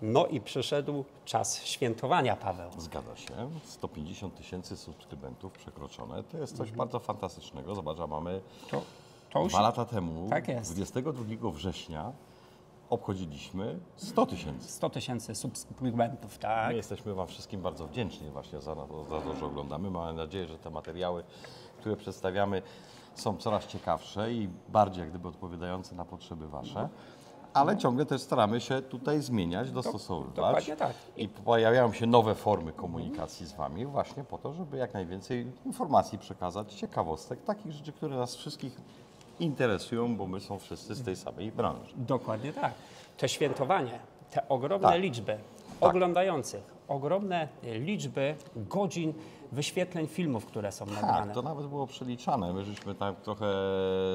No i przyszedł czas świętowania, Paweł. Zgadza się. 150 000 subskrybentów przekroczone. To jest coś bardzo fantastycznego. Zobacz, a mamy To już 2 lata temu, tak jest. 22 września, obchodziliśmy 100 000. 100 000 subskrybentów, tak? My jesteśmy Wam wszystkim bardzo wdzięczni właśnie za to, że oglądamy. Mamy nadzieję, że te materiały, które przedstawiamy, są coraz ciekawsze i bardziej jak gdyby odpowiadające na potrzeby Wasze. Ale ciągle też staramy się tutaj zmieniać, dostosowywać. Dokładnie tak. I pojawiają się nowe formy komunikacji z Wami właśnie po to, żeby jak najwięcej informacji przekazać, ciekawostek, takich rzeczy, które nas wszystkich interesują, bo my są wszyscy z tej samej branży. Dokładnie tak. To świętowanie, te ogromne liczby oglądających, ogromne liczby godzin wyświetleń filmów, które są nagrane. Tak, to nawet było przeliczane. My żeśmy tak trochę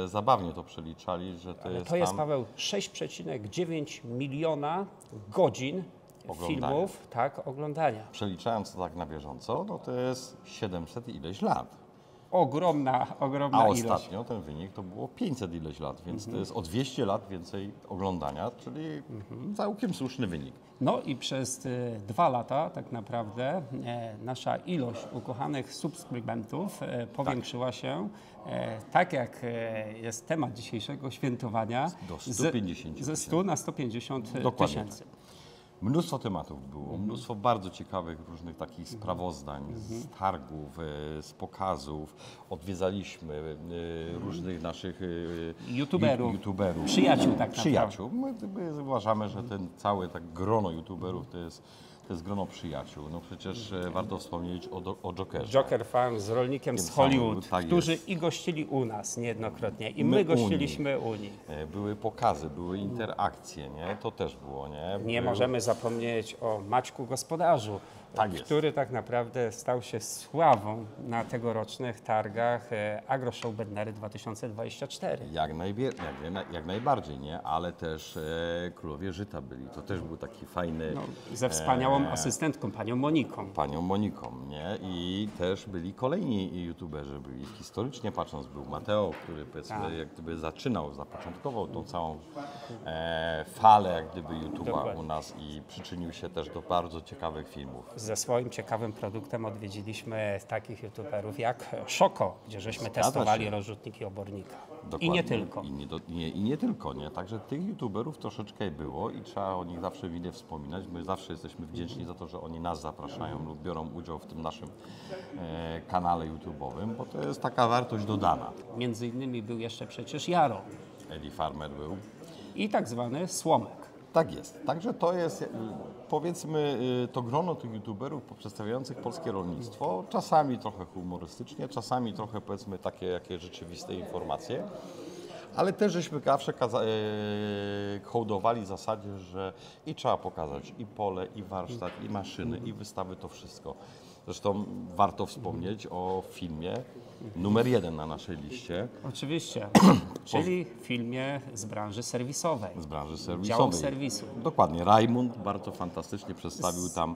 zabawnie to przeliczali, że To jest, Paweł, 6,9 miliona godzin filmów, oglądania. Przeliczając to tak na bieżąco, no to jest 700 ileś lat. Ogromna A ilość. ostatnio ten wynik to było 500 ileś lat, więc to jest o 200 lat więcej oglądania, czyli całkiem słuszny wynik. No i przez 2 lata tak naprawdę nasza ilość ukochanych subskrybentów powiększyła się, tak jak jest temat dzisiejszego świętowania, Do 150 ze 100 na 150 tysięcy. Mnóstwo tematów było, mnóstwo bardzo ciekawych różnych takich sprawozdań, z targów, z pokazów. Odwiedzaliśmy różnych naszych YouTuberów, youtuberów, przyjaciół tak przyjaciół. My uważamy, że ten całe tak grono youtuberów to jest grono przyjaciół. No przecież warto wspomnieć o Jokerze. Joker Farm z rolnikiem z Hollywood, którzy i gościli u nas niejednokrotnie i my gościliśmy u nich. Były pokazy, były interakcje, nie? To też było, nie? Nie możemy zapomnieć o Maćku Gospodarzu, Tak jest. który tak naprawdę stał się sławą na tegorocznych targach AgroShow Bednery 2024. Jak najbardziej, nie? Ale też Królowie Żyta byli. To też był taki fajny... Ze wspaniałą asystentką, panią Moniką. Panią Moniką, nie? I też byli kolejni youtuberzy. Byli historycznie patrząc, był Mateo, który powiedzmy jak gdyby zapoczątkował tą całą falę jak gdyby YouTube'a u nas i przyczynił się też do bardzo ciekawych filmów. Ze swoim ciekawym produktem odwiedziliśmy takich youtuberów jak Szoko, gdzie żeśmy testowali rozrzutniki obornika. Dokładnie. I nie tylko. I nie tylko, nie? Także tych youtuberów troszeczkę było i trzeba o nich zawsze mile wspominać. My zawsze jesteśmy wdzięczni za to, że oni nas zapraszają lub biorą udział w tym naszym kanale YouTube'owym, bo to jest taka wartość dodana. Między innymi był jeszcze przecież Jaro Eddie Farmer był. i tak zwany Słomek. Tak jest. Także to jest, powiedzmy, to grono tych youtuberów przedstawiających polskie rolnictwo, czasami trochę humorystycznie, czasami trochę, powiedzmy, takie jakieś rzeczywiste informacje, ale też żeśmy zawsze hołdowali zasadzie, że i trzeba pokazać i pole, i warsztat, i maszyny, i wystawy, to wszystko. Zresztą warto wspomnieć o filmie numer 1 na naszej liście. Oczywiście, czyli filmie z branży serwisowej. Z branży serwisowej. Działu serwisu. Dokładnie. Rajmund bardzo fantastycznie przedstawił tam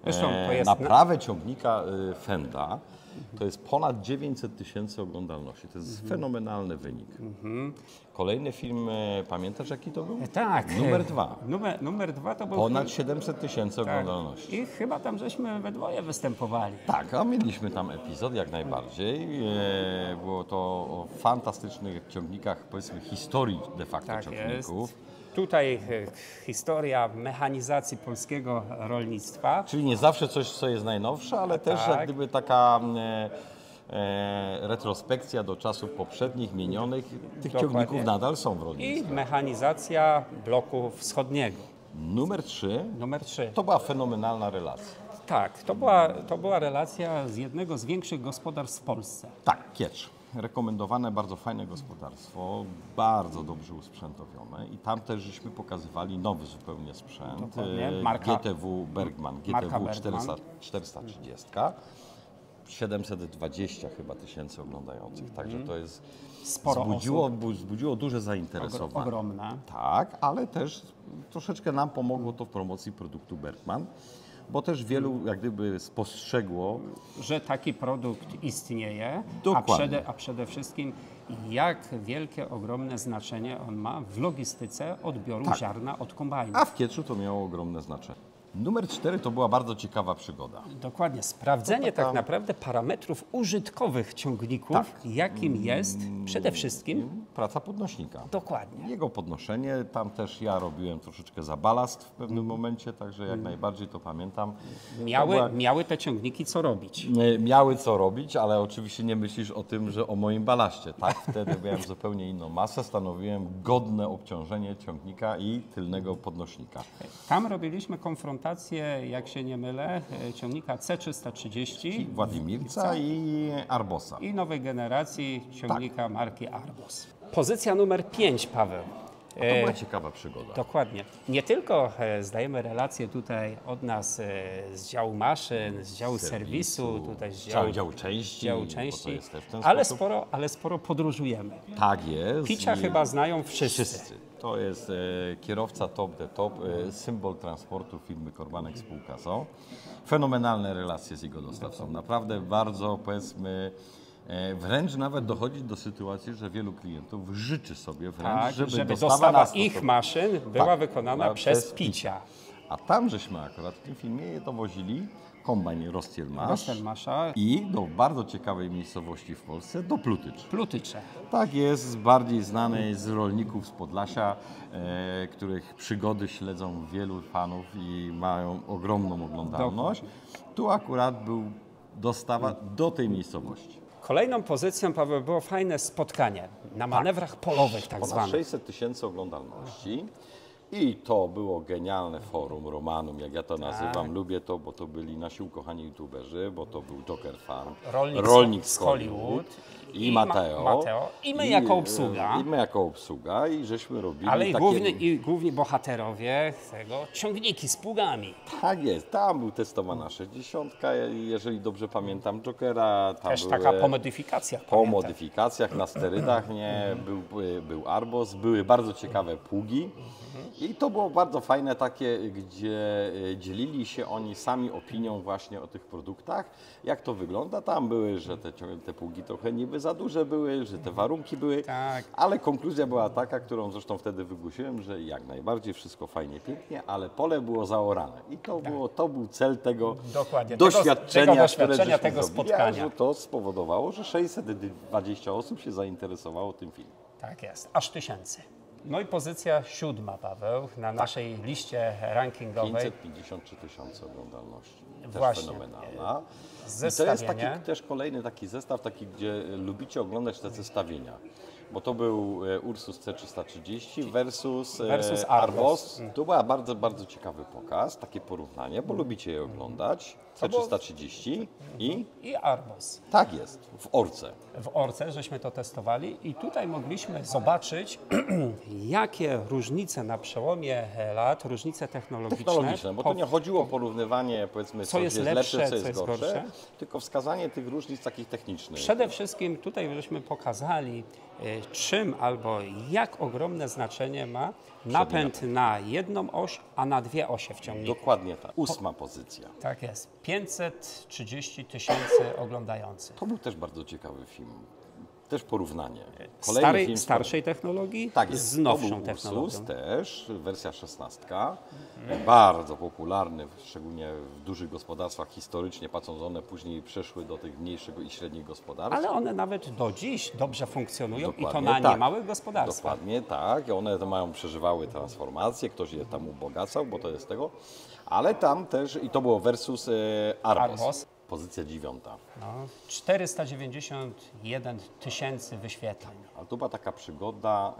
Zresztą to jest naprawę ciągnika Fenda. To jest ponad 900 000 oglądalności. To jest fenomenalny wynik. Kolejny film, pamiętasz jaki to był? Tak. Numer 2. Numer 2 to był... Ponad 700 000 oglądalności. I chyba tam żeśmy we dwoje występowali. Tak, a mieliśmy tam epizod jak najbardziej. Było to o fantastycznych ciągnikach, powiedzmy, historii de facto Tak ciągników. jest. Tutaj historia mechanizacji polskiego rolnictwa. Czyli nie zawsze coś, co jest najnowsze, ale też Tak. jak gdyby taka retrospekcja do czasów poprzednich, minionych. Tych Dokładnie. ciągników nadal są w I rolnictwie. mechanizacja bloku wschodniego. Numer 3 Numer 3. to była fenomenalna relacja. Tak, to była relacja z jednego z większych gospodarstw w Polsce. Tak, Kiecz. Rekomendowane, bardzo fajne gospodarstwo, bardzo dobrze usprzętowione i tam też żeśmy pokazywali nowy zupełnie sprzęt. Dokładnie. Marka GTW Bergman, Marka GTW Bergman. 430. 720 chyba tysięcy oglądających, także to jest Sporo wzbudziło duże zainteresowanie. ogromne. Tak, ale też troszeczkę nam pomogło to w promocji produktu Bergman, bo też wielu jak gdyby spostrzegło, Że taki produkt istnieje, Dokładnie. a przede wszystkim jak wielkie, ogromne znaczenie on ma w logistyce odbioru ziarna od kombajnu. a w Kietrzu to miało ogromne znaczenie. Numer 4 to była bardzo ciekawa przygoda. Dokładnie, sprawdzenie tak naprawdę parametrów użytkowych ciągników, jakim jest przede wszystkim. Praca podnośnika. Dokładnie. Jego podnoszenie, tam też ja robiłem troszeczkę za balast w pewnym momencie, także jak najbardziej to pamiętam. Miały te ciągniki co robić. Miały co robić, ale oczywiście nie myślisz o tym, że o moim balaście. Tak, wtedy miałem zupełnie inną masę, stanowiłem godne obciążenie ciągnika i tylnego podnośnika. Tam robiliśmy konfrontację, jak się nie mylę, ciągnika C330 Władimirca i Arbosa. i nowej generacji ciągnika marki Arbos. Pozycja numer 5, Paweł. To była ciekawa przygoda. Dokładnie. Nie tylko zdajemy relacje tutaj od nas z działu maszyn, z działu serwisu, tutaj z działu części, działu bo to części, jest też w ten ale sposób. sporo podróżujemy. Tak jest. Picia I chyba znają wszyscy. To jest kierowca top the top, symbol transportu firmy Korbanek Spółka ZOO. Fenomenalne relacje z jego dostawcą. Naprawdę bardzo, powiedzmy, wręcz nawet dochodzi do sytuacji, że wielu klientów życzy sobie wręcz, Tak, żeby dostawa dostawa nas ich maszyn była wykonana przez picia. A tam żeśmy akurat w tym filmie dowozili kombajn Rostielmasz Rostielmasza i do bardzo ciekawej miejscowości w Polsce, do Plutycz. Plutycze. Tak jest, bardziej znanej z rolników z Podlasia, których przygody śledzą wielu fanów i mają ogromną oglądalność. Tu akurat był dostawa do tej miejscowości. Kolejną pozycją, Paweł, było fajne spotkanie na manewrach polowych tak Ponad zwanych. 600 tysięcy oglądalności. I to było genialne forum Romanum, jak ja to nazywam. Lubię to, bo to byli nasi ukochani youtuberzy, bo to był Joker Farm, rolnik z Hollywood i Mateo. I my jako obsługa. I my jako obsługa i żeśmy robili Ale takie... i główni bohaterowie tego ciągniki z pługami. Tak jest, tam był testowana 60, jeżeli dobrze pamiętam, Jokera. Tam Też były... taka po modyfikacjach. Po pamiętam. modyfikacjach, na sterydach, nie, był Arbos, były bardzo ciekawe pługi i to było bardzo fajne takie, gdzie dzielili się oni sami opinią właśnie o tych produktach, jak to wygląda. Tam były, że te pługi trochę niby za duże były, że te warunki były, Tak. ale konkluzja była taka, którą zresztą wtedy wygłosiłem, że jak najbardziej wszystko fajnie, pięknie, ale pole było zaorane i to był cel tego Dokładnie, doświadczenia, tego żeśmy tego zrobili, spotkania. a że to spowodowało, że 620 osób się zainteresowało tym filmem. Tak jest, aż 1000. No i pozycja 7, Paweł, na naszej liście rankingowej. 553 tysiące oglądalności. Też Właśnie. fenomenalna. I to Zestawienie. jest taki, też kolejny taki zestaw, gdzie lubicie oglądać te zestawienia. Bo to był Ursus C330 versus Arbos. To był bardzo, bardzo ciekawy pokaz, takie porównanie, bo lubicie je oglądać. C330 I Arbos. tak jest, w Orce. W Orce żeśmy to testowali i tutaj mogliśmy zobaczyć, jakie różnice na przełomie lat, różnice technologiczne. Bo to nie chodziło o porównywanie, powiedzmy, co jest lepsze, co jest gorsze, tylko wskazanie tych różnic takich technicznych. Przede wszystkim tutaj żeśmy pokazali, czym albo jak ogromne znaczenie ma napęd na jedną oś, a na dwie osie w ciągniku. Dokładnie tak. 8. pozycja. Tak jest. 530 tysięcy oglądających. To był też bardzo ciekawy film. Też porównanie. Starszej technologii tak jest. z nowszą to był technologią. Ursus też, wersja 16. Bardzo popularny, szczególnie w dużych gospodarstwach historycznie, patrząc, one później przeszły do tych mniejszych i średnich gospodarstw. Ale one nawet do dziś dobrze funkcjonują i to Dokładnie na tak. niemałych gospodarstwach. Dokładnie tak. One to przeżywały transformację, ktoś je tam ubogacał, bo to jest tego. Ale tam też, i to było versus Arbos. Pozycja 9. No, 491 tysięcy wyświetleń. Ale to była taka przygoda,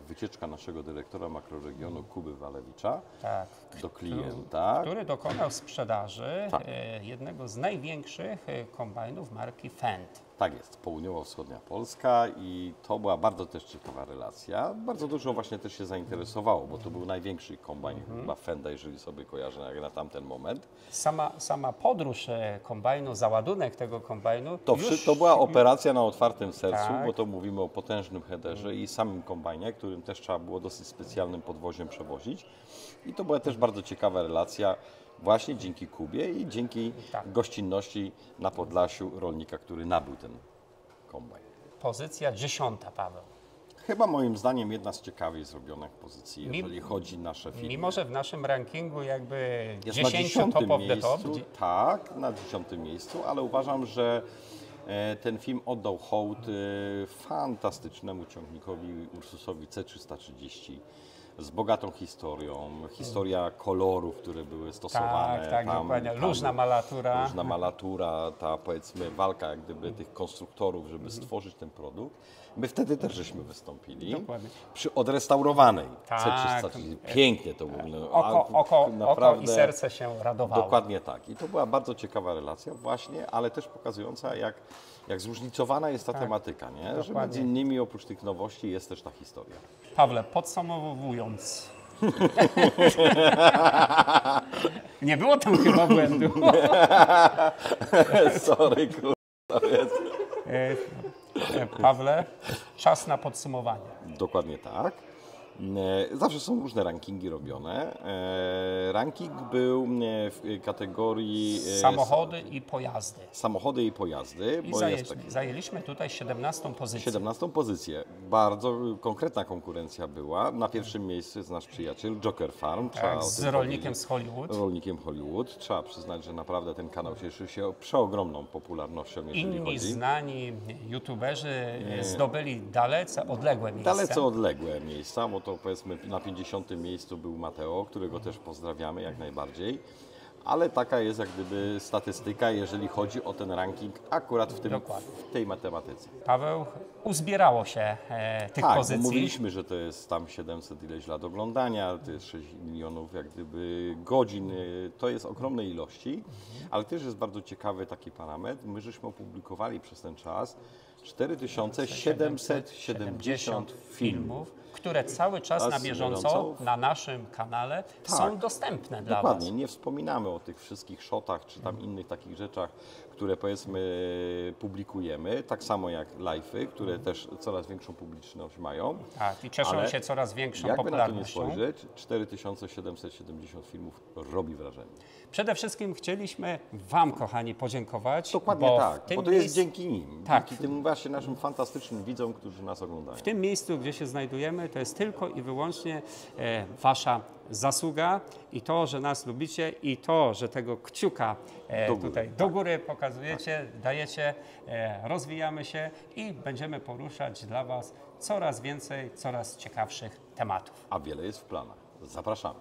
wycieczka naszego dyrektora makroregionu Kuby Walewicza Tak. do klienta. Który dokonał sprzedaży Tak. jednego z największych kombajnów marki Fendt. Tak jest, południowo-wschodnia Polska i to była bardzo też ciekawa relacja. Bardzo dużo właśnie też się zainteresowało, bo to był największy kombajn chyba Fenda, jeżeli sobie kojarzę jak na tamten moment. Sama podróż kombajnu, załadunek tego kombajnu. To była operacja na otwartym sercu, Tak. bo to mówimy o potężnym headerze i samym kombajnie, którym też trzeba było dosyć specjalnym podwoziem przewozić. I to była też bardzo ciekawa relacja właśnie dzięki Kubie i dzięki gościnności na Podlasiu rolnika, który nabył ten kombajn. Pozycja 10, Paweł. Chyba moim zdaniem jedna z ciekawiej zrobionych pozycji, jeżeli chodzi o nasze filmy. Mimo, że w naszym rankingu jakby Jest na 10 top of the top. miejscu, tak, na 10 miejscu, ale uważam, że ten film oddał hołd fantastycznemu ciągnikowi Ursusowi C330 z bogatą historią, historia kolorów, które były stosowane. Tak, dokładnie. Różna malatura. Różna malatura, ta powiedzmy walka jak gdyby tych konstruktorów, żeby stworzyć ten produkt. My wtedy też żeśmy wystąpili. Dokładnie. Przy odrestaurowanej Tak. C330. Pięknie to było. Oko i serce się radowało. Dokładnie tak. I to była bardzo ciekawa relacja właśnie, ale też pokazująca jak zróżnicowana jest ta tematyka, nie? Że między innymi oprócz tych nowości jest też ta historia. Pawle, podsumowując. Nie było tam chyba błędu. Sorry, kurwa. Pawle, czas na podsumowanie. Dokładnie tak. Zawsze są różne rankingi robione. Ranking był w kategorii Samochody i pojazdy. samochody i pojazdy, I bo jest tak. zajęliśmy tutaj 17 pozycję. 17 pozycję. Bardzo konkretna konkurencja była. Na pierwszym miejscu jest nasz przyjaciel Joker Farm. Tak, z rolnikiem z Hollywood. Rolnikiem Hollywood. Trzeba przyznać, że naprawdę ten kanał cieszy się przeogromną popularnością, jeżeli Inni chodzi. znani youtuberzy zdobyli dalece odległe miejsca. Dalece odległe miejsca, bo to powiedzmy na 50. miejscu był Mateo, którego też pozdrawiamy jak najbardziej. Ale taka jest jak gdyby statystyka, jeżeli chodzi o ten ranking akurat w tej matematyce. Paweł, uzbierało się tych Tak, pozycji. bo mówiliśmy, że to jest tam 700 ileś lat oglądania, to jest 6 milionów jak gdyby godzin, to jest ogromne ilości, ale też jest bardzo ciekawy taki parametr. My żeśmy opublikowali przez ten czas 4770 filmów, które cały czas na bieżąco na naszym kanale są dostępne dla Was. Dokładnie, nie wspominamy o tych wszystkich shotach czy tam innych takich rzeczach, które powiedzmy publikujemy, tak samo jak live'y, które też coraz większą publiczność mają. Tak, i cieszą się coraz większą jakby popularnością. na to nie spojrzeć, 4770 filmów robi wrażenie. Przede wszystkim chcieliśmy Wam, kochani, podziękować. Dokładnie tak, bo to jest dzięki nim, Tak. dzięki tym właśnie naszym fantastycznym widzom, którzy nas oglądają. W tym miejscu, gdzie się znajdujemy, to jest tylko i wyłącznie Wasza zasługa i to, że nas lubicie i to, że tego kciuka tutaj do góry pokazujecie, dajecie, rozwijamy się i będziemy poruszać dla Was coraz więcej, coraz ciekawszych tematów. A wiele jest w planach. Zapraszamy.